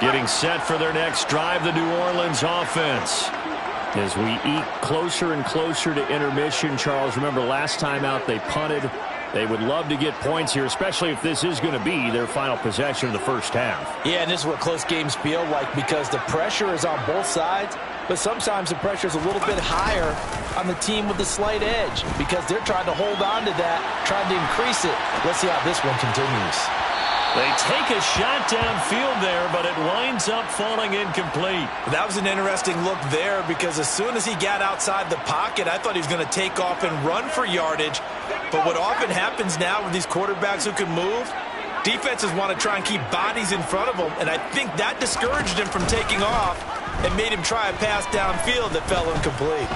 Getting set for their next drive, the New Orleans offense. As we eke closer and closer to intermission, Charles, remember last time out they punted. They would love to get points here, especially if this is going to be their final possession of the first half. Yeah, and this is what close games feel like because the pressure is on both sides, but sometimes the pressure is a little bit higher on the team with the slight edge because they're trying to hold on to that, trying to increase it. Let's see how this one continues. They take a shot downfield there, but it winds up falling incomplete. That was an interesting look there because as soon as he got outside the pocket, I thought he was going to take off and run for yardage. But what often happens now with these quarterbacks who can move, defenses want to try and keep bodies in front of them, and I think that discouraged him from taking off and made him try a pass downfield that fell incomplete.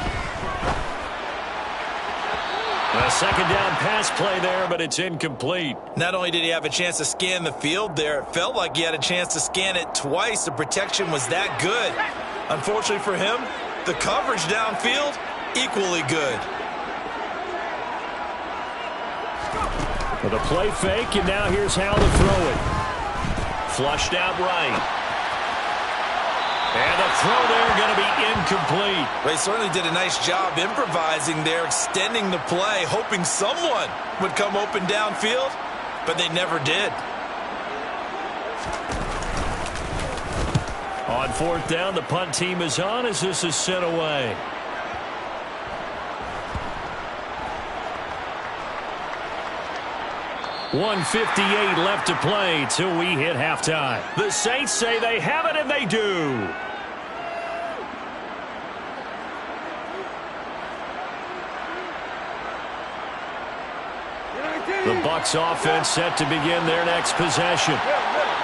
A second down pass play there, but it's incomplete. Not only did he have a chance to scan the field there, it felt like he had a chance to scan it twice. The protection was that good. Unfortunately for him, the coverage downfield, equally good. With a play fake, and now here's how to throw it. Flushed out right. And the throw there going to be incomplete. They certainly did a nice job improvising there, extending the play, hoping someone would come open downfield, but they never did. On fourth down, the punt team is on as this is sent away. .158 left to play till we hit halftime. The Saints say they have it, and they do. The Bucs offense set to begin their next possession.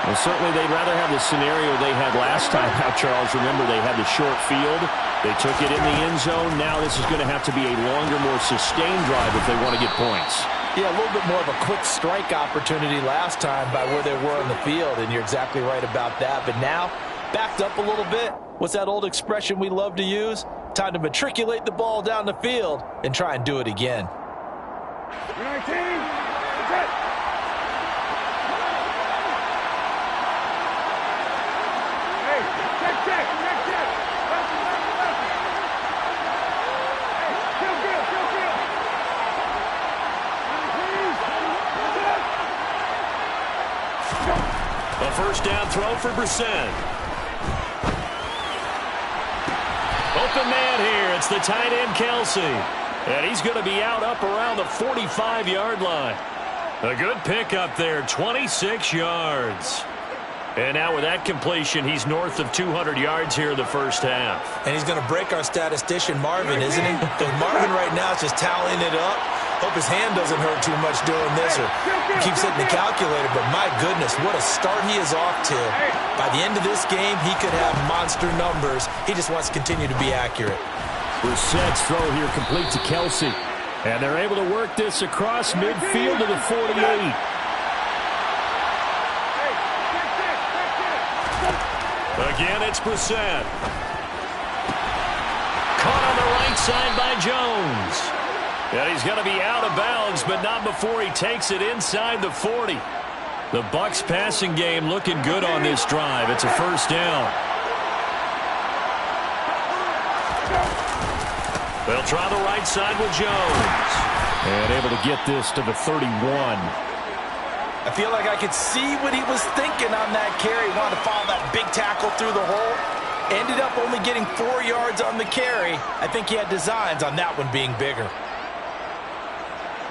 Well, certainly they'd rather have the scenario they had last time out, Charles. Remember, they had the short field. They took it in the end zone. Now this is going to have to be a longer, more sustained drive if they want to get points. Yeah, a little bit more of a quick strike opportunity last time by where they were on the field, and you're exactly right about that. But now, backed up a little bit. What's that old expression we love to use? Time to matriculate the ball down the field and try and do it again. 19. A first down throw for Brissett. Open man here. It's the tight end, Kelsey. And he's going to be out up around the 45-yard line. A good pickup there, 26 yards. And now with that completion, he's north of 200 yards here in the first half. And he's going to break our statistician, Marvin, isn't he? Because Marvin right now is just tallying it up. Hope his hand doesn't hurt too much doing this or keeps hitting the calculator. But my goodness, what a start he is off to. By the end of this game, he could have monster numbers. He just wants to continue to be accurate. Brissett's throw here complete to Kelsey. And they're able to work this across midfield to the 48. Again, it's Brissett. Caught on the right side by Jones. And he's going to be out of bounds, but not before he takes it inside the 40. The Bucs passing game looking good on this drive. It's a first down. They'll try the right side with Jones. And able to get this to the 31. I feel like I could see what he was thinking on that carry. Wanted to follow that big tackle through the hole. Ended up only getting 4 yards on the carry. I think he had designs on that one being bigger.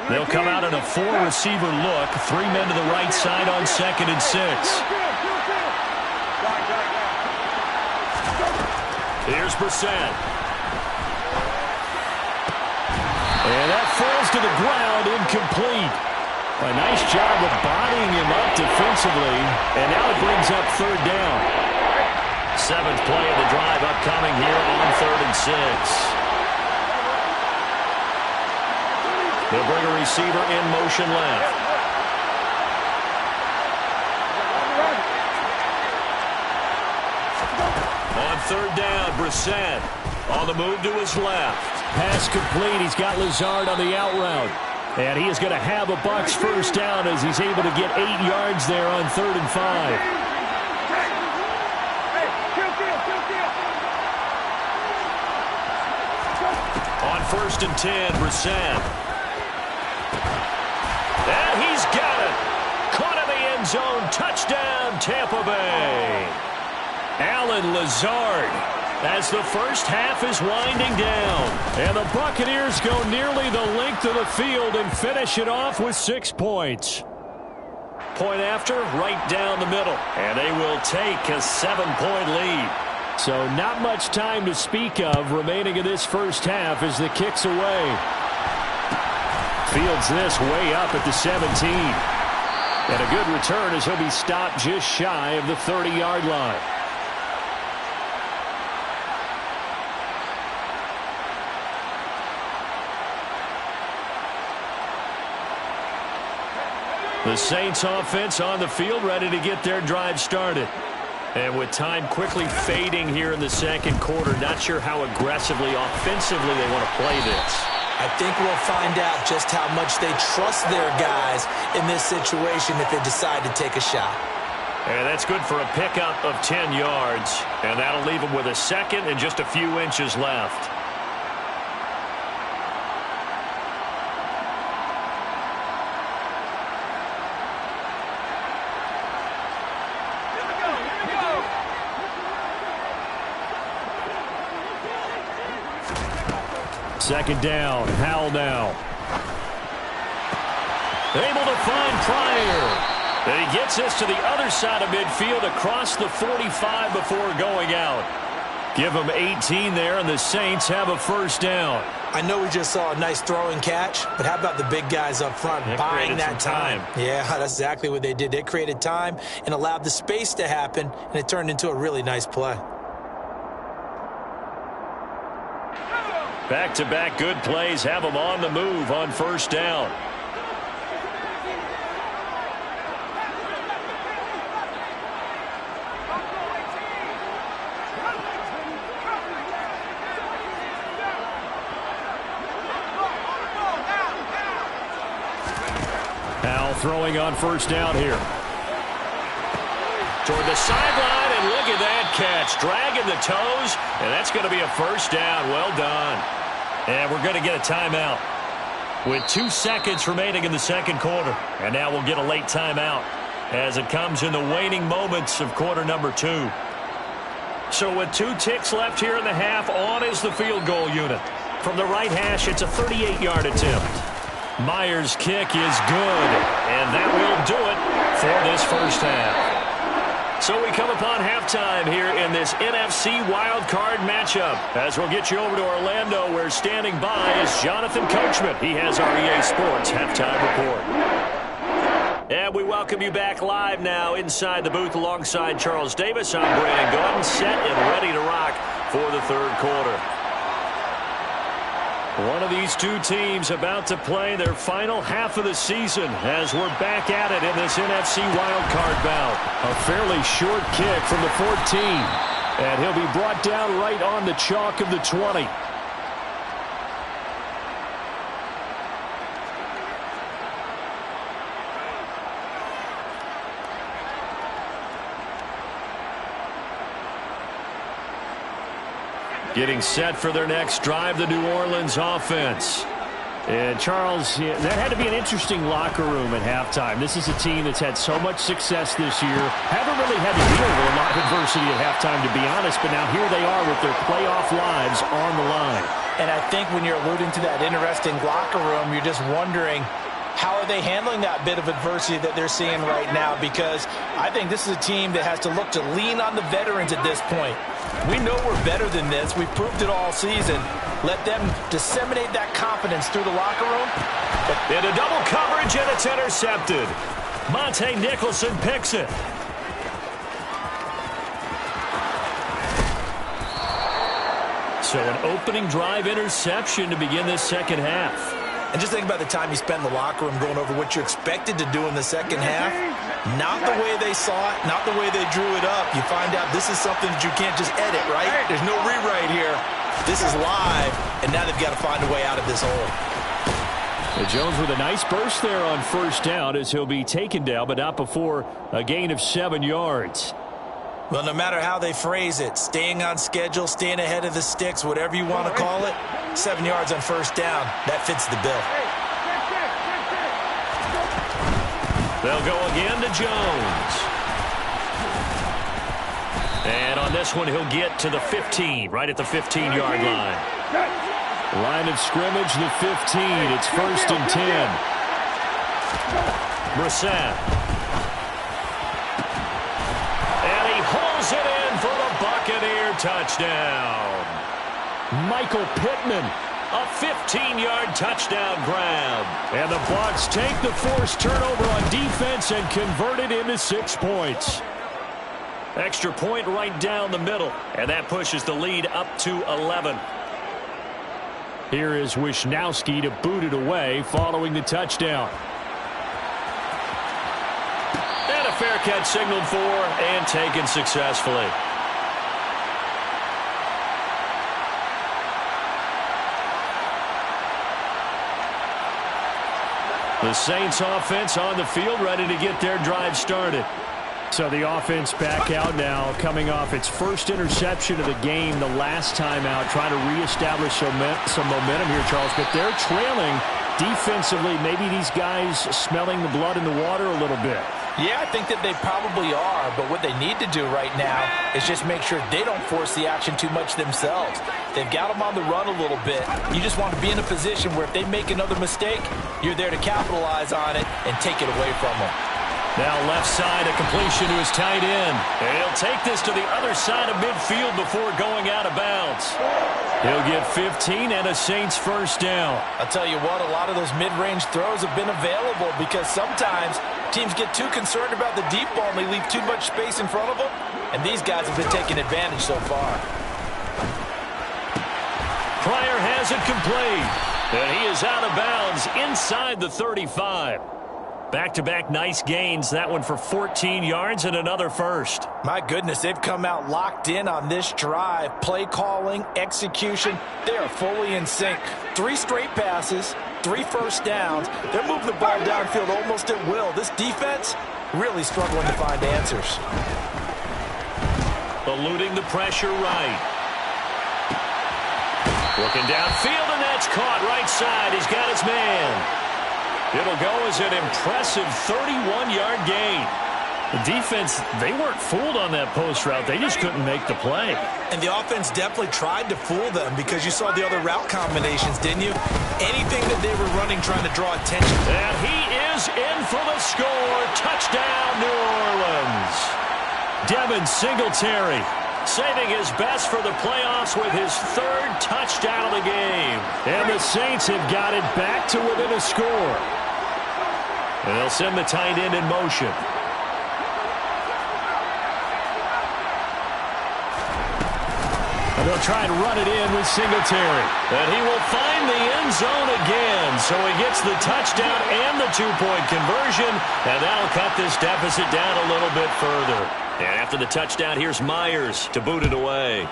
They'll come out in a 4-receiver look. 3 men to the right side on 2nd and 6. Here's Brissett. And that falls to the ground, incomplete. A nice job of bodying him up defensively. And now it brings up 3rd down. 7th play of the drive upcoming here on 3rd and 6. They'll bring a receiver in motion left. On 3rd down, Brissett on the move to his left. Pass complete. He's got Lazard on the out route. And he is going to have a Bucs first down as he's able to get 8 yards there on 3rd and 5. first and 10, Brissett. And he's got it. Caught in the end zone. Touchdown, Tampa Bay. Allen Lazard, as the first half is winding down. And the Buccaneers go nearly the length of the field and finish it off with 6 points. Point after, right down the middle. And they will take a 7-point lead. So not much time to speak of remaining in this first half as the kick's away. Fields this way up at the 17. And a good return as he'll be stopped just shy of the 30-yard line. The Saints offense on the field, ready to get their drive started. And with time quickly fading here in the second quarter, not sure how aggressively, offensively they want to play this. I think we'll find out just how much they trust their guys in this situation if they decide to take a shot. And that's good for a pickup of 10 yards. And that'll leave them with a second and just a few inches left. Second down, Howell now. Able to find Pryor. And he gets this to the other side of midfield across the 45 before going out. Give them 18 there, and the Saints have a first down. I know we just saw a nice throwing catch, but how about the big guys up front buying that time? Yeah, that's exactly what they did. They created time and allowed the space to happen, and it turned into a really nice play. Back-to-back good plays have them on the move on first down. Howell throwing on first down here. Toward the sideline, and look at that catch. Dragging the toes, and that's going to be a first down. Well done. And we're going to get a timeout with 2 seconds remaining in the second quarter. And now we'll get a late timeout as it comes in the waning moments of quarter number 2. So with 2 ticks left here in the half, on is the field goal unit. From the right hash, it's a 38-yard attempt. Myers' kick is good, and that will do it for this first half. So we come upon halftime here in this NFC wildcard matchup. As we'll get you over to Orlando, where standing by is Jonathan Coachman. He has our EA Sports halftime report. And we welcome you back live now inside the booth alongside Charles Davis. I'm Brandon Gordon, set and ready to rock for the third quarter. One of these two teams about to play their final half of the season as we're back at it in this NFC wildcard bout. A fairly short kick from the 14. And he'll be brought down right on the chalk of the 20. Getting set for their next drive, the New Orleans offense. And Charles, that had to be an interesting locker room at halftime. This is a team that's had so much success this year. Haven't really had to deal with a lot of adversity at halftime, to be honest, but now here they are with their playoff lives on the line. And I think when you're alluding to that interesting locker room, you're just wondering, how are they handling that bit of adversity that they're seeing right now? Because I think this is a team that has to look to lean on the veterans at this point. We know we're better than this. We've proved it all season. Let them disseminate that confidence through the locker room. Into double coverage, and it's intercepted. Monte Nicholson picks it. So an opening drive interception to begin this second half. And just think about the time you spend in the locker room going over what you expected to do in the second half. Not the way they saw it, not the way they drew it up. You find out this is something that you can't just edit, right? There's no rewrite here. This is live, and now they've got to find a way out of this hole. Jones with a nice burst there on first down as he'll be taken down, but not before a gain of 7 yards. Well, no matter how they phrase it, staying on schedule, staying ahead of the sticks, whatever you want to call it, 7 yards on first down. That fits the bill. They'll go again to Jones. And on this one, he'll get to the 15, right at the 15-yard line. Line of scrimmage, the 15. It's 1st and 10. Brissett. And he hauls it in for the Buccaneer touchdown. Michael Pittman. A 15-yard touchdown grab. And the Bucs take the forced turnover on defense and convert it into 6 points. Extra point right down the middle. And that pushes the lead up to 11. Here is Wisnowski to boot it away following the touchdown. And a fair catch signaled for and taken successfully. The Saints offense on the field, ready to get their drive started. So the offense back out now, coming off its first interception of the game the last time out, trying to reestablish some momentum here, Charles. But they're trailing defensively. Maybe these guys smelling the blood in the water a little bit. Yeah, I think that they probably are, but what they need to do right now is just make sure they don't force the action too much themselves. They've got them on the run a little bit. You just want to be in a position where if they make another mistake, you're there to capitalize on it and take it away from them. Now left side, a completion to his tight end. And he'll take this to the other side of midfield before going out of bounds. He'll get 15 and a Saints first down. I'll tell you what, a lot of those mid-range throws have been available because sometimes teams get too concerned about the deep ball and they leave too much space in front of them. And these guys have been taking advantage so far. Pryor has it complete. And he is out of bounds inside the 35. Back-to-back nice gains. That one for 14 yards and another first. My goodness, they've come out locked in on this drive. Play calling, execution, they are fully in sync. 3 straight passes, 3 first downs. They're moving the ball downfield almost at will. This defense really struggling to find answers. Eluding the pressure right. Looking downfield, and that's caught right side. He's got his man. It'll go as an impressive 31-yard gain. The defense, they weren't fooled on that post route. They just couldn't make the play. And the offense definitely tried to fool them because you saw the other route combinations, didn't you? Anything that they were running trying to draw attention. And he is in for the score. Touchdown, New Orleans. Devin Singletary saving his best for the playoffs with his 3rd touchdown of the game. And the Saints have got it back to within a score. And they'll send the tight end in motion. And they'll try and run it in with Singletary. And he will find the end zone again. So he gets the touchdown and the 2-point conversion. And that'll cut this deficit down a little bit further. And after the touchdown, here's Myers to boot it away.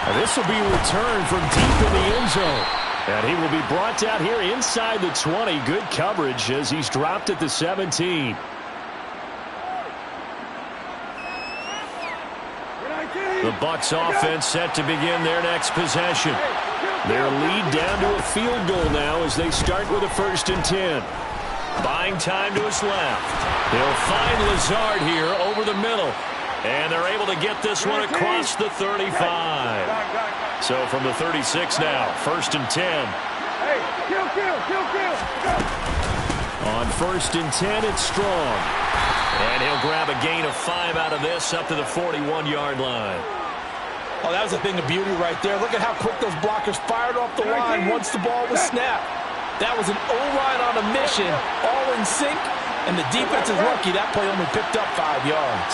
And this will be returned from deep in the end zone. And he will be brought down here inside the 20. Good coverage as he's dropped at the 17. The Bucs offense set to begin their next possession. Their lead down to a field goal now as they start with a 1st and 10. Buying time to his left. He'll find Lazard here over the middle. And they're able to get this one across the 35. So from the 36 now, 1st and 10. On 1st and 10, it's Strong. And he'll grab a gain of 5 out of this up to the 41-yard line. Oh, that was a thing of beauty right there. Look at how quick those blockers fired off the line once the ball was snapped. That was an O-line on a mission, all in sync, and the defense is lucky that play only picked up 5 yards.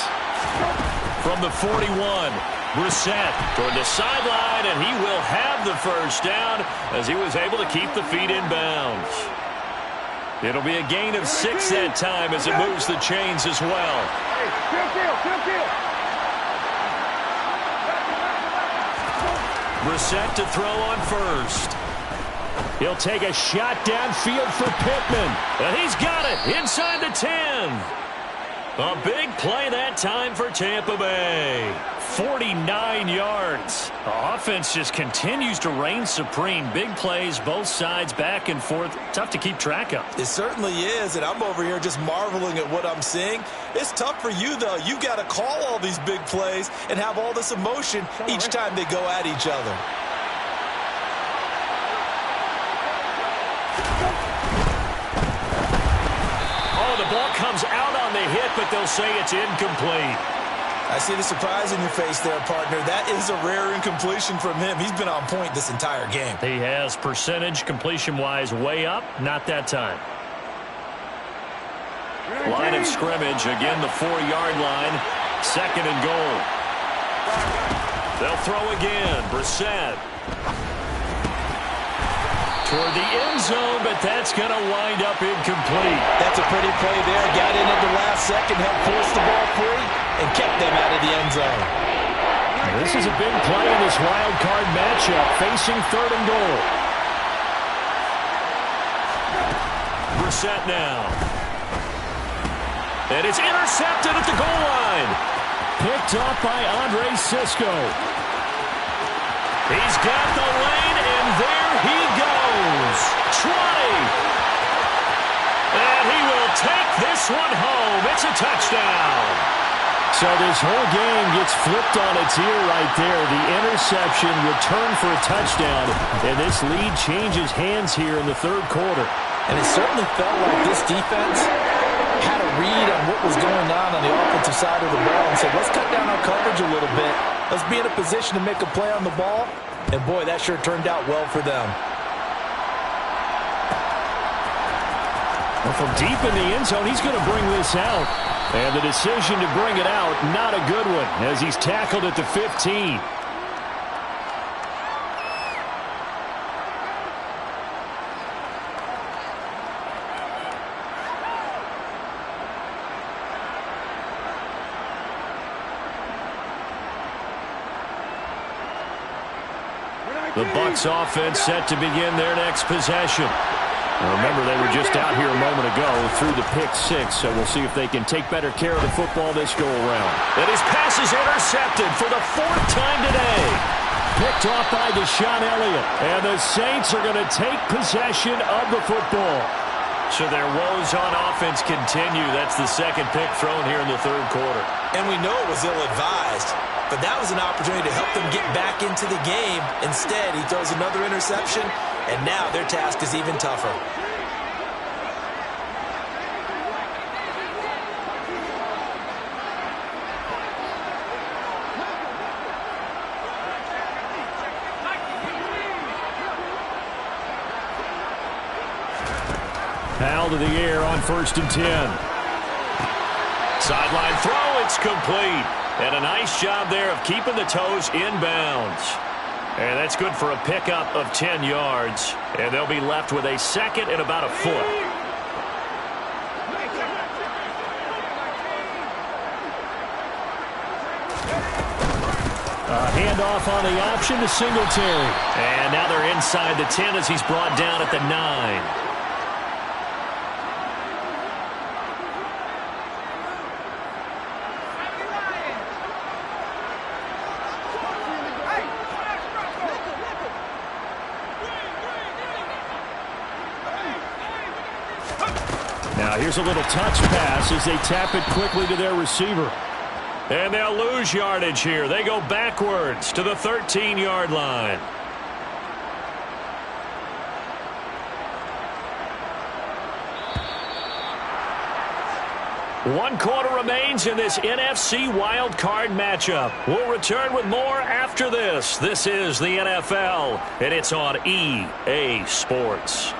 From the 41, Brissett toward the sideline, and he will have the first down as he was able to keep the feet in bounds. It'll be a gain of 6 that time as it moves the chains as well. Brissett to throw on first. He'll take a shot downfield for Pittman. And he's got it inside the 10. A big play that time for Tampa Bay. 49 yards. The offense just continues to reign supreme. Big plays, both sides, back and forth. Tough to keep track of. It certainly is, and I'm over here just marveling at what I'm seeing. It's tough for you, though. You've got to call all these big plays and have all this emotion each time they go at each other. Oh, the ball comes out on the hit, but they'll say it's incomplete. I see the surprise in your face there, partner. That is a rare incompletion from him. He's been on point this entire game. He has percentage completion-wise way up. Not that time. Line of scrimmage, again the 4-yard line. 2nd and goal. They'll throw again. Brissett. Toward the end zone, but that's going to wind up incomplete. That's a pretty play there. Got in at the last second, helped force the ball free, and kept them out of the end zone. This is a big play in this wild card matchup, facing 3rd and goal. Brissett now. And it's intercepted at the goal line. Picked off by Andre Cisco. He's got the lane, and there he goes. 20. And he will take this one home. It's a touchdown. So this whole game gets flipped on its ear right there. The interception returned for a touchdown, and this lead changes hands here in the 3rd quarter. And it certainly felt like this defense had a read on what was going on the offensive side of the ball and said, let's cut down our coverage a little bit. Let's be in a position to make a play on the ball. And, boy, that sure turned out well for them. Well, from deep in the end zone, he's going to bring this out. And the decision to bring it out, not a good one, as he's tackled at the 15. The Bucs offense set to begin their next possession. Now remember, they were just out here a moment ago through the pick 6, so we'll see if they can take better care of the football this go-around. And his pass is intercepted for the 4th time today. Picked off by Deshaun Elliott. And the Saints are going to take possession of the football. So their woes on offense continue. That's the 2nd pick thrown here in the 3rd quarter. And we know it was ill-advised, but that was an opportunity to help them get back into the game. Instead, he throws another interception, and now their task is even tougher. Foul to the air on 1st and 10. Sideline throw, it's complete. And a nice job there of keeping the toes inbounds. And that's good for a pickup of 10 yards. And they'll be left with a 2nd and about a foot. Handoff on the option to Singletary. And now they're inside the 10 as he's brought down at the 9. Now here's a little touch pass as they tap it quickly to their receiver. And they'll lose yardage here. They go backwards to the 13-yard line. One quarter remains in this NFC wild card matchup. We'll return with more after this. This is the NFL, and it's on EA Sports.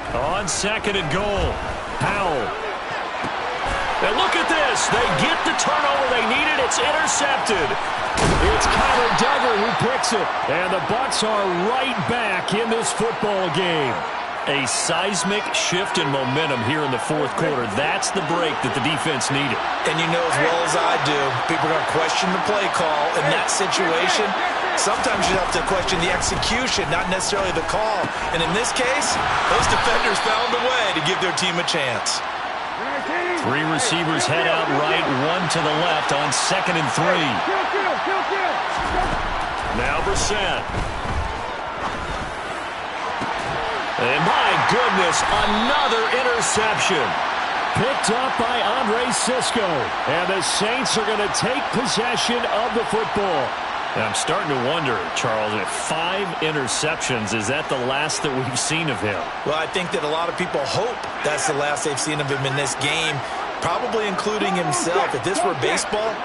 On 2nd and goal, Powell. And look at this. They get the turnover they needed. It's intercepted. It's Kyler Duggar who picks it. And the Bucs are right back in this football game. A seismic shift in momentum here in the fourth quarter. That's the break that the defense needed. And you know as well as I do, people are going to question the play call. In that situation, sometimes you have to question the execution, not necessarily the call. And in this case, those defenders found a way to give their team a chance. 3 receivers head out right, 1 to the left on 2nd and 3. Now Brissett. And my goodness, another interception. Picked up by Andre Cisco. And the Saints are going to take possession of the football. And I'm starting to wonder, Charles, if 5 interceptions, is that the last that we've seen of him? Well, I think that a lot of people hope that's the last they've seen of him in this game, probably including himself. If this were baseball,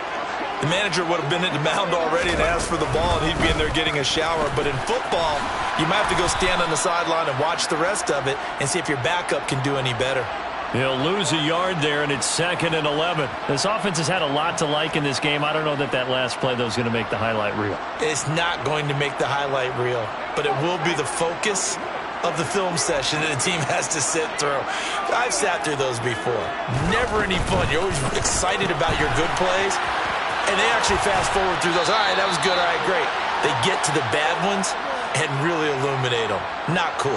the manager would have been at the mound already and asked for the ball, and he'd be in there getting a shower. But in football, you might have to go stand on the sideline and watch the rest of it and see if your backup can do any better. He'll lose a yard there, and it's 2nd and 11. This offense has had a lot to like in this game. I don't know that that last play, though, is going to make the highlight reel. It's not going to make the highlight reel, but it will be the focus of the film session that the team has to sit through. I've sat through those before. Never any fun. You're always excited about your good plays, and they actually fast forward through those. All right, that was good. All right, great. They get to the bad ones and really illuminate them. Not cool.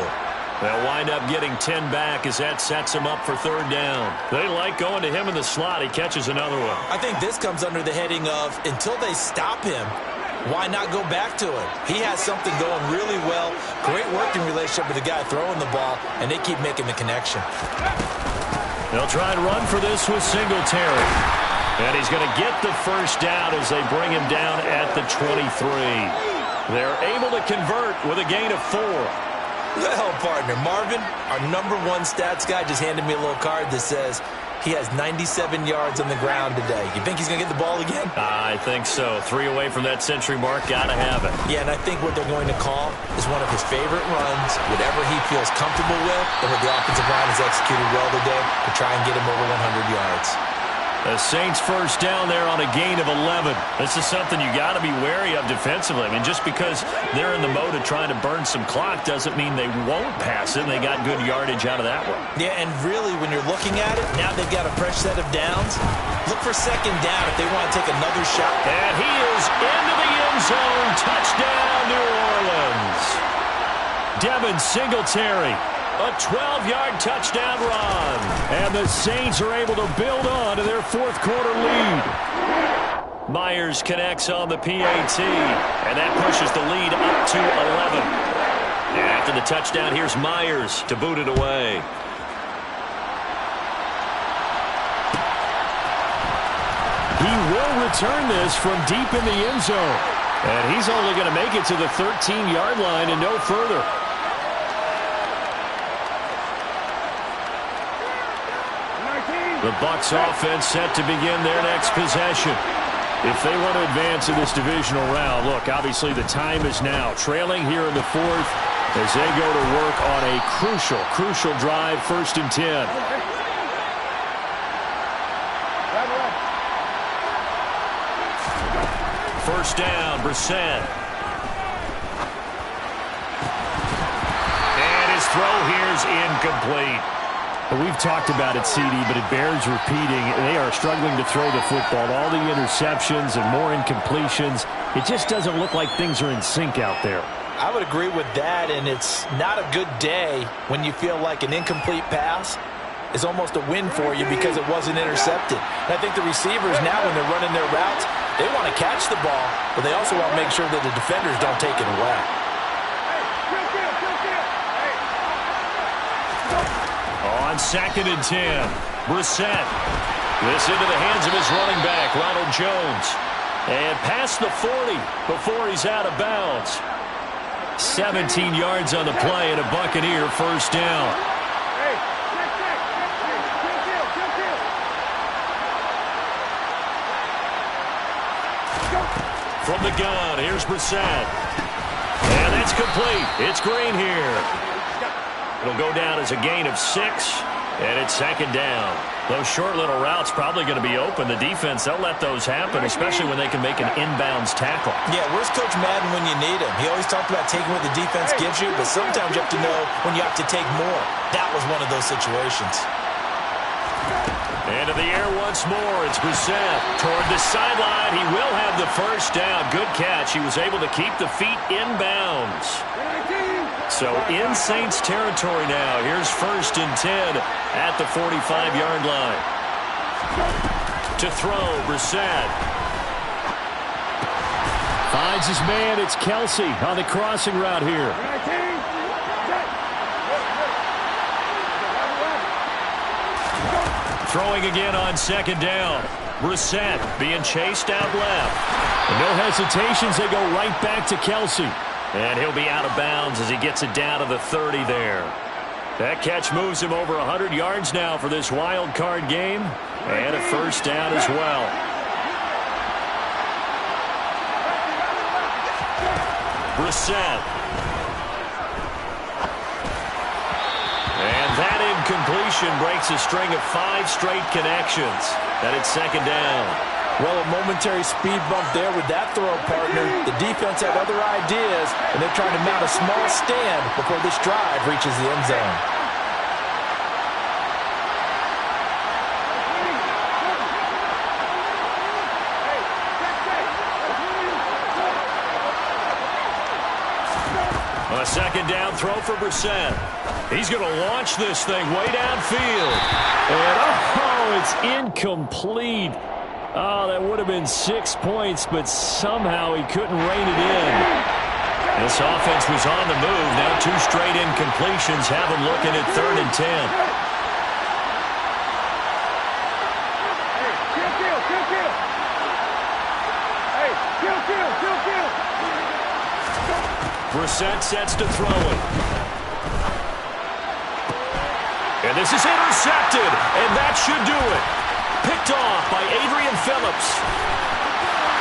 They'll wind up getting 10 back as that sets him up for 3rd down. They like going to him in the slot. He catches another one. I think this comes under the heading of, until they stop him, why not go back to him? He has something going really well. Great working relationship with the guy throwing the ball, and they keep making the connection. They'll try and run for this with Singletary. And he's going to get the 1st down as they bring him down at the 23. They're able to convert with a gain of 4. Well, partner, Marvin, our #1 stats guy, just handed me a little card that says he has 97 yards on the ground today. You think he's going to get the ball again? I think so. 3 away from that century mark. Got to have it. Yeah, and I think what they're going to call is one of his favorite runs, whatever he feels comfortable with, and what the offensive line has executed well today to try and get him over 100 yards. The Saints 1st down there on a gain of 11. This is something you got to be wary of defensively. I mean, just because they're in the mode of trying to burn some clock doesn't mean they won't pass it. And they got good yardage out of that one. Yeah, and really, when you're looking at it, now they've got a fresh set of downs. Look for 2nd down if they want to take another shot. And he is into the end zone. Touchdown, New Orleans. Devin Singletary. A 12-yard touchdown run. And the Saints are able to build on to their 4th quarter lead. Myers connects on the PAT. And that pushes the lead up to 11. And after the touchdown, here's Myers to boot it away. He will return this from deep in the end zone. And he's only going to make it to the 13-yard line and no further. The Bucs offense set to begin their next possession. If they want to advance in this divisional round, look, obviously the time is now. Trailing here in the 4th as they go to work on a crucial drive, 1st and 10. First down, Brissett. And his throw here is incomplete. We've talked about it, CD, but it bears repeating. They are struggling to throw the football. All the interceptions and more incompletions. It just doesn't look like things are in sync out there. I would agree with that, and it's not a good day when you feel like an incomplete pass is almost a win for you because it wasn't intercepted. And I think the receivers now, when they're running their routes, they want to catch the ball, but they also want to make sure that the defenders don't take it away. On 2nd and 10, Brissett. This into the hands of his running back, Ronald Jones. And past the 40 before he's out of bounds. 17 yards on the play and a Buccaneer 1st down. From the gun, here's Brissett. And that's complete. It's Green here. It'll go down as a gain of 6. And it's second down. Those short little routes probably going to be open. The defense, they'll let those happen, especially when they can make an inbounds tackle. Yeah, where's Coach Madden when you need him? He always talked about taking what the defense gives you, but sometimes you have to know when you have to take more. That was one of those situations. Into the air once more. It's Brissett toward the sideline. He will have the first down. Good catch. He was able to keep the feet inbounds. So in Saints territory now. Here's 1st and 10 at the 45-yard line. To throw, Brissett. Finds his man. It's Kelsey on the crossing route here. Throwing again on second down. Brissett being chased out left. And no hesitations. They go right back to Kelsey. And he'll be out of bounds as he gets it down to the 30 there. That catch moves him over 100 yards now for this wild card game. And a first down as well. Brissett. And that incompletion breaks a string of 5 straight connections. And it's second down. Well, a momentary speed bump there with that throw, partner. The defense had other ideas, and they're trying to mount a small stand before this drive reaches the end zone. A second down throw for Brissett. He's going to launch this thing way downfield. And, it's incomplete. Oh, that would have been 6 points, but somehow he couldn't rein it in. This offense was on the move. Now 2 straight incompletions have them looking at 3rd and 10. Brissett sets to throw it. And this is intercepted, and that should do it. Picked off by Adrian Phillips.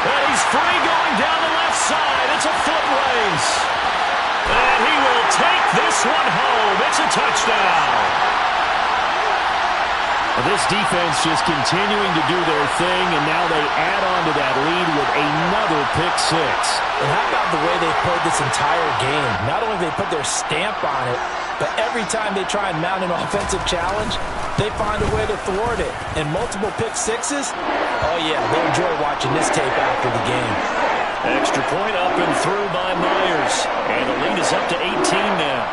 And he's free going down the left side. It's a foot race. And he will take this one home. It's a touchdown. This defense just continuing to do their thing, and now they add on to that lead with another pick 6. And how about the way they played this entire game? Not only they put their stamp on it, but every time they try and mount an offensive challenge, they find a way to thwart it. And multiple pick 6s, oh yeah, they'll enjoy watching this tape after the game. Extra point up and through by Myers. And the lead is up to 18 now.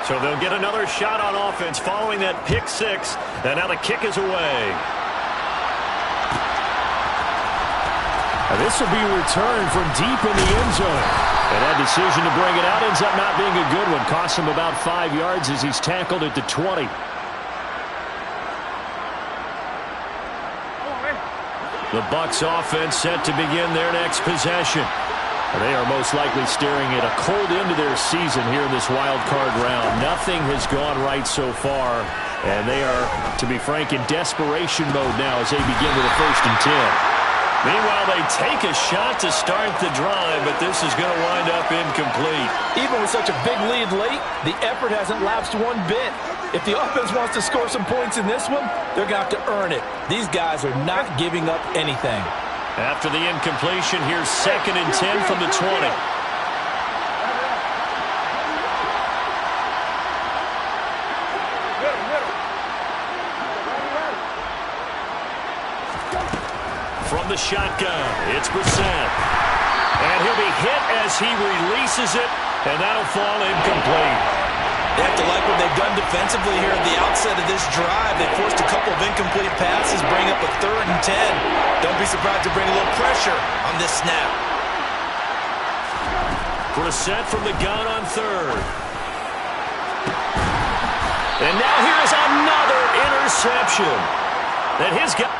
So they'll get another shot on offense following that pick 6. And now the kick is away. This will be returned from deep in the end zone. And that decision to bring it out ends up not being a good one. Costs him about 5 yards as he's tackled at the 20. The Bucs offense set to begin their next possession. They are most likely staring at a cold end to their season here in this wild card round. Nothing has gone right so far, and they are, to be frank, in desperation mode now as they begin with a 1st and 10. Meanwhile, they take a shot to start the drive, but this is going to wind up incomplete. Even with such a big lead late, the effort hasn't lapsed one bit. If the offense wants to score some points in this one, they're going to have to earn it. These guys are not giving up anything. After the incompletion, here's 2nd and 10 from the 20. From the shotgun, it's Brissett. And he'll be hit as he releases it, and that'll fall incomplete. They have to like what they've done defensively here at the outset of this drive. They forced a couple of incomplete passes, bring up a 3rd and 10. Don't be surprised to bring a little pressure on this snap. Brissett from the gun on 3rd. And now here's another interception. And his guy...